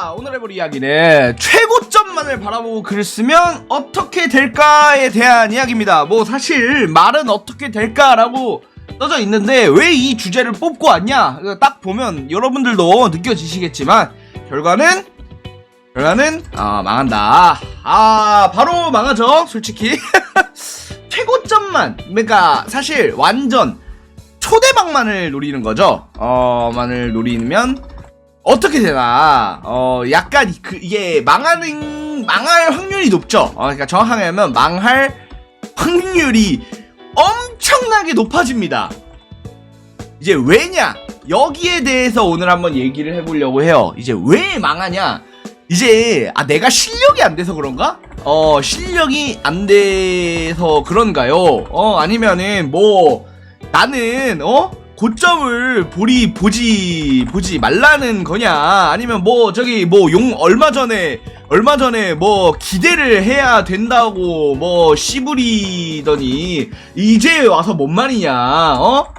자, 오늘 해볼 이야기는 최고점만을 바라보고 글을 쓰면 어떻게 될까에 대한 이야기입니다. 뭐 사실 말은 어떻게 될까라고 써져 있는데 왜 이 주제를 뽑고 왔냐? 딱 보면 여러분들도 느껴지시겠지만 결과는 망한다. 바로 망하죠, 솔직히. 최고점만, 그러니까 사실 완전 초대박만을 노리는 거죠. 만을 노리면 어떻게 되나? 약간 이게 망할 확률이 높죠. 그러니까 정확하게 하면 망할 확률이 엄청나게 높아집니다. 이제 왜냐? 여기에 대해서 오늘 한번 얘기를 해보려고 해요. 이제 왜 망하냐? 이제 내가 실력이 안 돼서 그런가? 실력이 안 돼서 그런가요? 아니면은 뭐 나는 고점을 보지 말라는 거냐? 아니면 뭐 저기 뭐 얼마 전에 뭐 기대를 해야 된다고 뭐 씨부리더니 이제 와서 뭔 말이냐?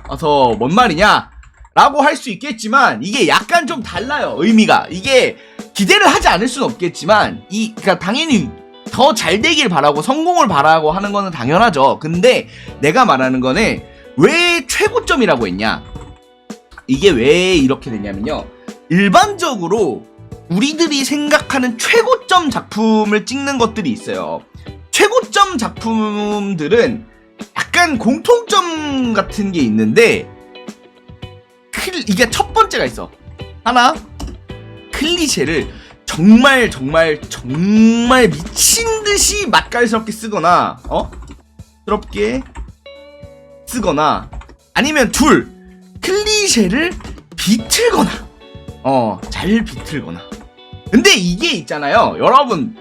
와서 뭔 말이냐? 라고 할 수 있겠지만 이게 약간 좀 달라요, 의미가. 이게 기대를 하지 않을 수는 없겠지만 그러니까 당연히 더 잘 되길 바라고 성공을 바라고 하는 거는 당연하죠. 근데 내가 말하는 거는 왜 최고점이라고 했냐? 이게 왜 이렇게 됐냐면요, 일반적으로 우리들이 생각하는 최고점 작품을 찍는 것들이 있어요. 최고점 작품들은 약간 공통점 같은 게 있는데 이게 첫 번째가 있어. 하나, 클리셰를 정말 미친듯이 맛깔스럽게 쓰거나 스럽게 쓰거나, 아니면 둘, 클리셰를 비틀거나 잘 비틀거나. 근데 이게 있잖아요, 여러분,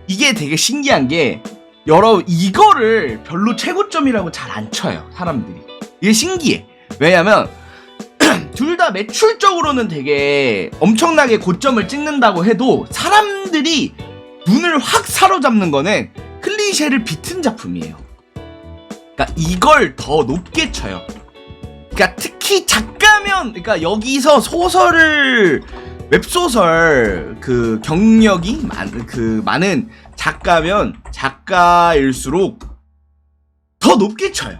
이게 되게 신기한 게 여러분 이거를 별로 최고점이라고 잘 안 쳐요, 사람들이. 이게 신기해. 왜냐면 둘 다 매출적으로는 되게 엄청나게 고점을 찍는다고 해도 사람들이 눈을 확 사로잡는 거는 클리셰를 비튼 작품이에요. 그러니까 이걸 더 높게 쳐요. 그러니까 특히 작가면, 그러니까 여기서 웹소설 그 경력이 많은 작가면 작가일수록 더 높게 쳐요.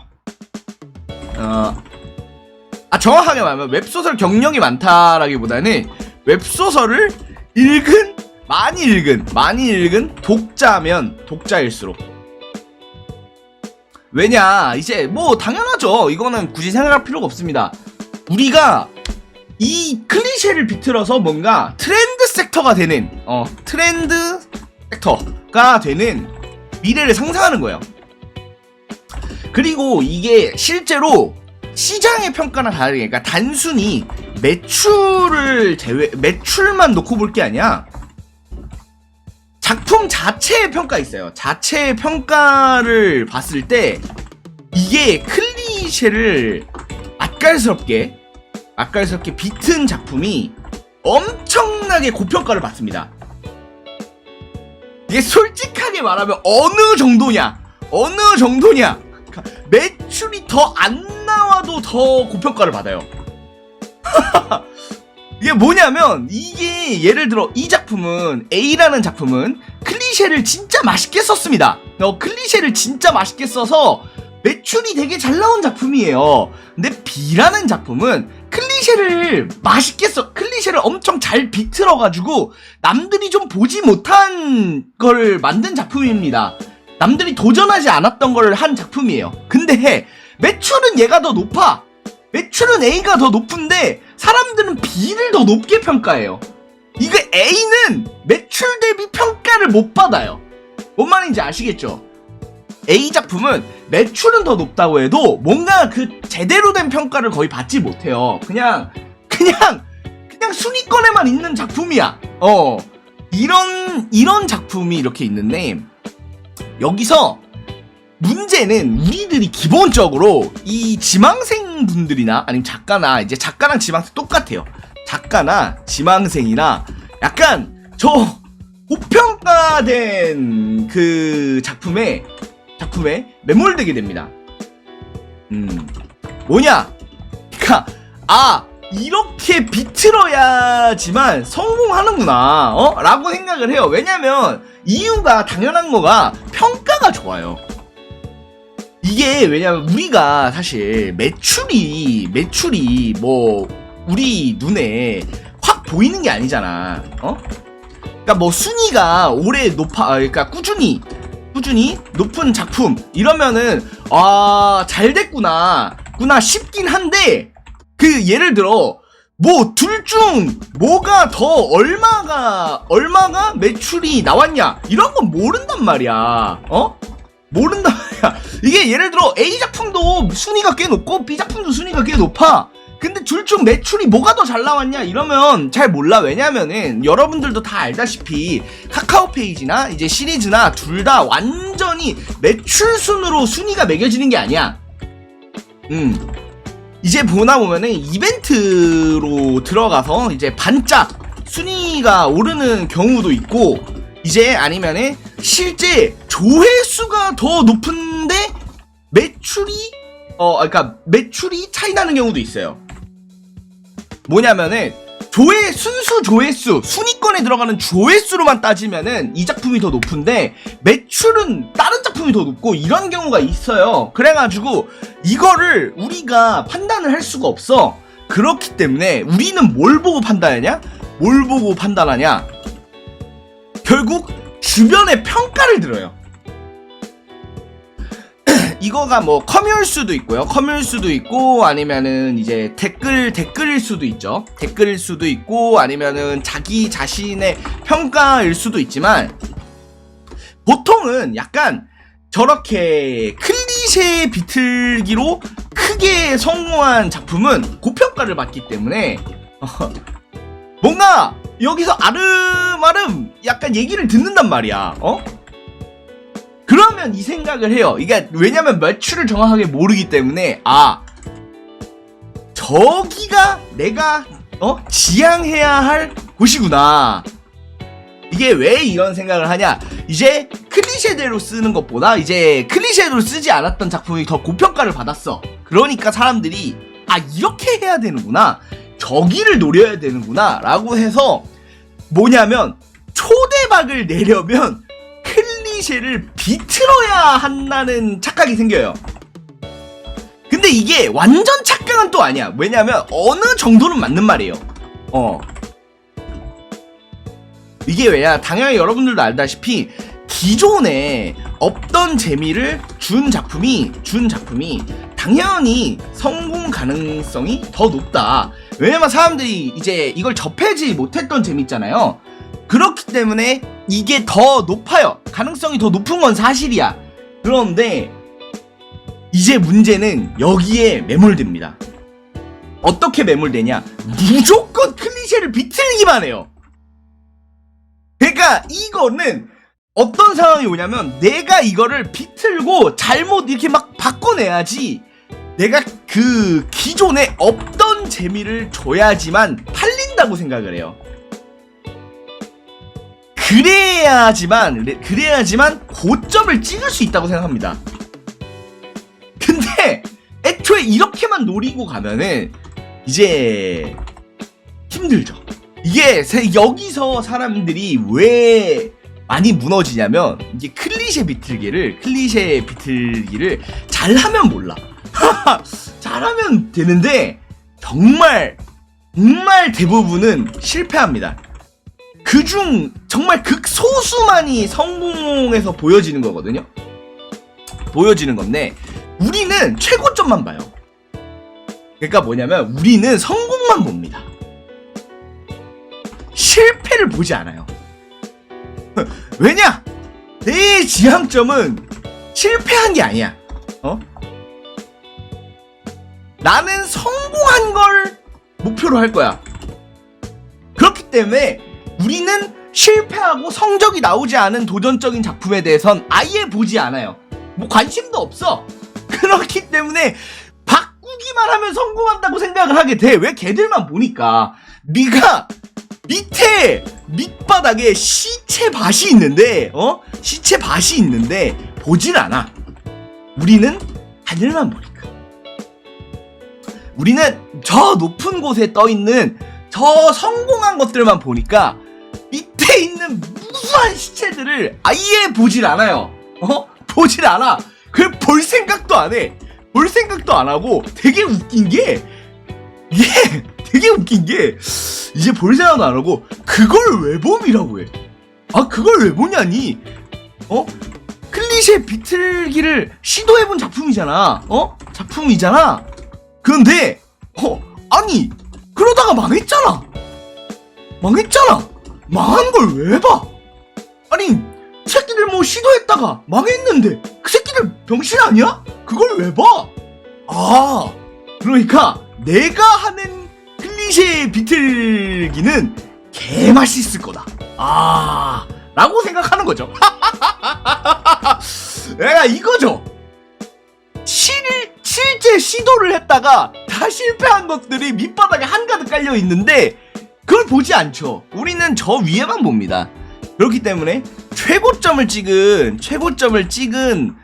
정확하게 말하면 웹소설 경력이 많다라기보다는 웹소설을 많이 읽은 독자일수록. 왜냐, 이제 뭐 당연하죠. 이거는 굳이 생각할 필요가 없습니다. 우리가 이 클리셰를 비틀어서 뭔가 트렌드 섹터가 되는 미래를 상상하는 거예요. 그리고 이게 실제로 시장의 평가랑 다르게, 그러니까 단순히 매출만 놓고 볼 게 아니야. 작품 자체의 평가 있어요. 자체의 평가를 봤을 때 이게 클리셰를 맛깔스럽게 비튼 작품이 엄청나게 고평가를 받습니다. 이게 솔직하게 말하면 어느 정도냐? 매출이 더 안 나와도 더 고평가를 받아요. 이게 뭐냐면, 이게 예를 들어 이 작품은, A라는 작품은 클리셰를 진짜 맛있게 썼습니다. 클리셰를 진짜 맛있게 써서 매출이 되게 잘 나온 작품이에요. 근데 B라는 작품은 클리셰를 엄청 잘 비틀어가지고 남들이 좀 보지 못한 걸 만든 작품입니다. 남들이 도전하지 않았던 걸 한 작품이에요. 근데 매출은 얘가 더 높아. 매출은 A가 더 높은데 사람들은 B를 더 높게 평가해요. 이거 A는 매출 대비 평가를 못 받아요. 뭔 말인지 아시겠죠? A 작품은 매출은 더 높다고 해도 뭔가 그 제대로 된 평가를 거의 받지 못해요. 그냥 순위권에만 있는 작품이야. 이런 작품이 이렇게 있는데, 여기서 문제는 우리들이 기본적으로 이 지망생 분들이나 아니면 작가랑 지망생 똑같아요. 작가나 지망생이나 약간 저 고평가된 그 작품에 매몰되게 됩니다. 뭐냐? 그러니까 이렇게 비틀어야지만 성공하는구나 라고 생각을 해요. 왜냐면 이유가 당연한 거가 평가가 좋아요. 이게 왜냐면 우리가 사실 매출이 뭐 우리 눈에 확 보이는 게 아니잖아. 그러니까 뭐 순위가 올해 그러니까 꾸준히 높은 작품 이러면은 잘 됐구나 싶긴 한데, 그 예를 들어 뭐 둘 중 뭐가 더 얼마가 매출이 나왔냐 이런 건 모른단 말이야. 모른단 말이야. 이게 예를 들어 A 작품도 순위가 꽤 높고 B 작품도 순위가 꽤 높아. 근데 둘 중 매출이 뭐가 더 잘 나왔냐 이러면 잘 몰라. 왜냐면은 여러분들도 다 알다시피 카카오 페이지나 이제 시리즈나 둘 다 완전히 매출 순으로 순위가 매겨지는 게 아니야. 이제 보면은 이벤트로 들어가서 이제 반짝 순위가 오르는 경우도 있고, 이제 아니면은 실제 조회수가 더 높은데 그러니까 매출이 차이 나는 경우도 있어요. 뭐냐면은 순수 조회수, 순위권에 들어가는 조회수로만 따지면은 이 작품이 더 높은데 매출은 다른 작품이 더 높고 이런 경우가 있어요. 그래가지고 이거를 우리가 판단을 할 수가 없어. 그렇기 때문에 우리는 뭘 보고 판단하냐? 결국 주변의 평가를 들어요. 이거가 뭐 커뮤일 수도 있고 아니면은 이제 댓글일 수도 있죠. 댓글일 수도 있고 아니면은 자기 자신의 평가일 수도 있지만, 보통은 약간 저렇게 클리셰 비틀기로 크게 성공한 작품은 고평가를 받기 때문에 뭔가 여기서 아름아름 약간 얘기를 듣는단 말이야. 그러면 이 생각을 해요. 이게 왜냐면 매출을 정확하게 모르기 때문에 저기가 내가 지향해야 할 곳이구나. 이게 왜 이런 생각을 하냐? 이제 클리셰대로 쓰는 것보다 이제 클리셰대로 쓰지 않았던 작품이 더 고평가를 받았어. 그러니까 사람들이 이렇게 해야 되는구나, 저기를 노려야 되는구나 라고 해서 뭐냐면 초대박을 내려면 클리셰를 비틀어야 한다는 착각이 생겨요. 근데 이게 완전 착각은 또 아니야. 왜냐면 어느 정도는 맞는 말이에요. 이게 왜냐, 당연히 여러분들도 알다시피 기존에 없던 재미를 준 작품이 당연히 성공 가능성이 더 높다. 왜냐면 사람들이 이제 이걸 접하지 못했던 재미 있잖아요. 그렇기 때문에 이게 더 높아요. 가능성이 더 높은 건 사실이야. 그런데 이제 문제는 여기에 매몰됩니다. 어떻게 매몰되냐? 무조건 클리셰를 비틀기만 해요. 그러니까 이거는 어떤 상황이 오냐면, 내가 이거를 비틀고 잘못 이렇게 막 바꿔내야지, 내가 그 기존에 없던 재미를 줘야지만 팔린다고 생각을 해요. 그래야지만 고점을 찍을 수 있다고 생각합니다. 근데 애초에 이렇게만 노리고 가면은 이제 힘들죠. 이게 여기서 사람들이 왜 많이 무너지냐면, 이게 클리셰 비틀기를 잘하면 몰라. 잘하면 되는데 정말 대부분은 실패합니다. 그중 정말 극소수만이 성공해서 보여지는 거거든요. 보여지는 건데 우리는 최고점만 봐요. 그러니까 뭐냐면 우리는 성공만 봅니다. 실패를 보지 않아요. 왜냐? 내 지향점은 실패한 게 아니야. 나는 성공한 걸 목표로 할 거야. 그렇기 때문에 우리는 실패하고 성적이 나오지 않은 도전적인 작품에 대해선 아예 보지 않아요. 뭐 관심도 없어. 그렇기 때문에 바꾸기만 하면 성공한다고 생각을 하게 돼. 왜? 걔들만 보니까. 네가 밑바닥에 시체밭이 있는데 보질 않아. 우리는 하늘만 보니까. 우리는 저 높은 곳에 떠 있는 저 성공한 것들만 보니까 밑에 있는 무수한 시체들을 아예 보질 않아요. 보질 않아. 그걸 볼 생각도 안 해. 볼 생각도 안 하고 되게 웃긴 게 이게 되게 웃긴 게 이제 볼 생각도 안 하고 그걸 왜 봄이라고 해. 아 그걸 왜 보냐니. 클리셰 비틀기를 시도해본 작품이잖아. 작품이잖아. 그런데 아니 그러다가 망했잖아. 망한 걸 왜 봐? 아니 새끼들 뭐 시도했다가 망했는데 그 새끼들 병신 아니야? 그걸 왜 봐? 아 그러니까 내가 하는 클리셰 비틀기는 개맛있을 거다. 라고 생각하는 거죠. 내가 이거죠. 실제 시도를 했다가 다 실패한 것들이 밑바닥에 한가득 깔려 있는데 그걸 보지 않죠. 우리는 저 위에만 봅니다. 그렇기 때문에 최고점을 찍은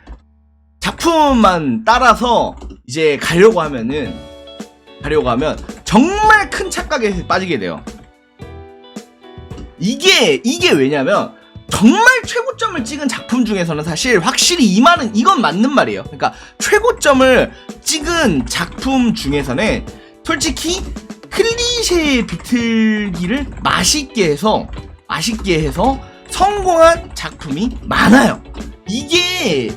작품만 따라서 이제 가려고 하면 정말 큰 착각에 빠지게 돼요. 이게 왜냐면 정말 최고점을 찍은 작품 중에서는 사실 확실히 이건 맞는 말이에요. 그러니까 최고점을 찍은 작품 중에서는 솔직히 클리셰 비틀기를 맛있게 해서 성공한 작품이 많아요. 이게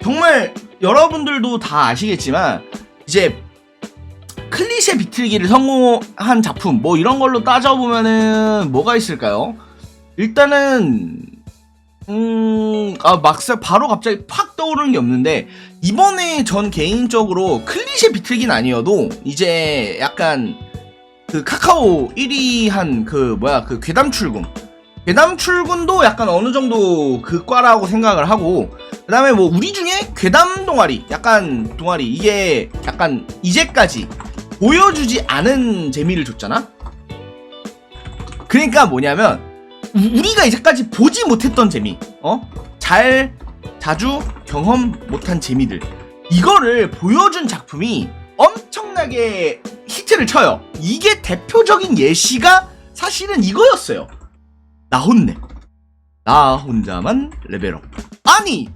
정말 여러분들도 다 아시겠지만 이제 클리셰 비틀기를 성공한 작품 뭐 이런 걸로 따져보면은 뭐가 있을까요? 일단은 막상 바로 갑자기 팍 떠오르는 게 없는데 이번에 전 개인적으로 클리셰 비틀기는 아니어도 이제 약간 그 카카오 1위 한 그 괴담 출근도 약간 어느 정도 그 과라고 생각을 하고 그 다음에 뭐 우리 중에 괴담 동아리 이게 약간 이제까지 보여주지 않은 재미를 줬잖아. 그러니까 뭐냐면 우리가 이제까지 보지 못했던 재미, 자주 경험 못한 재미들 이거를 보여준 작품이 엄청나게 히트를 쳐요. 이게 대표적인 예시가 사실은 이거였어요. 나 혼자만 레벨업. 아니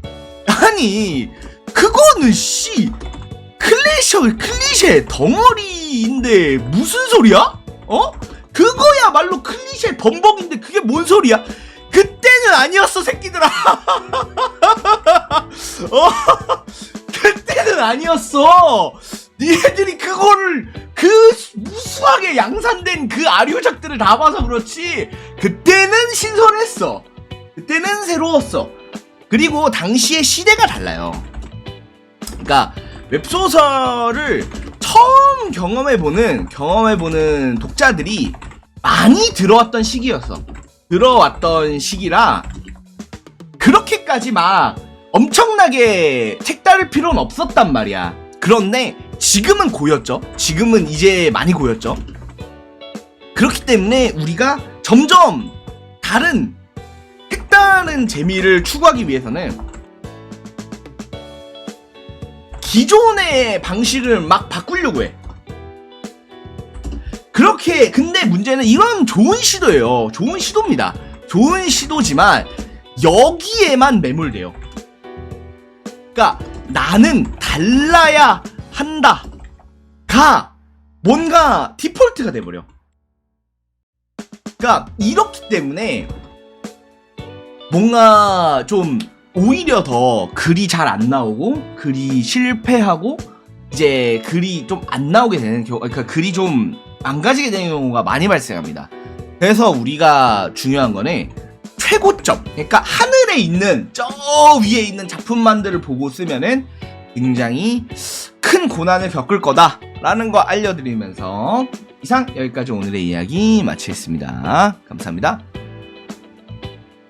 그거는 클리셰 덩어리인데 무슨 소리야? 그거야말로 클리셰 범벅인데 그게 뭔 소리야? 그때는 아니었어 새끼들아. 그때는 아니었어. 니네들이 그거를 그 무수하게 양산된 그 아류작들을 다 봐서 그렇지 그때는 신선했어. 그때는 새로웠어. 그리고 당시의 시대가 달라요. 그러니까 웹소설을 처음 경험해보는 독자들이 많이 들어왔던 시기라 그렇게까지 막 엄청나게 색다를 필요는 없었단 말이야. 그런데 지금은 고였죠. 지금은 이제 많이 고였죠. 그렇기 때문에 우리가 점점 다른 색다른 재미를 추구하기 위해서는 기존의 방식을 막 바꾸려고 해. 그렇게 근데 문제는 이런 좋은 시도예요. 좋은 시도입니다. 좋은 시도지만 여기에만 매몰돼요. 그러니까 나는 달라야 한다가 뭔가 디폴트가 돼버려. 그러니까 이렇기 때문에 뭔가 좀 오히려 더 글이 잘 안 나오고 글이 실패하고 이제 글이 좀 안 나오게 되는 경우, 그러니까 글이 좀 망가지게 되는 경우가 많이 발생합니다. 그래서 우리가 중요한 거는 최고점, 그러니까 하늘에 있는 저 위에 있는 작품만들을 보고 쓰면은 굉장히 큰 고난을 겪을 거다라는 거 알려드리면서 이상 여기까지 오늘의 이야기 마치겠습니다. 감사합니다.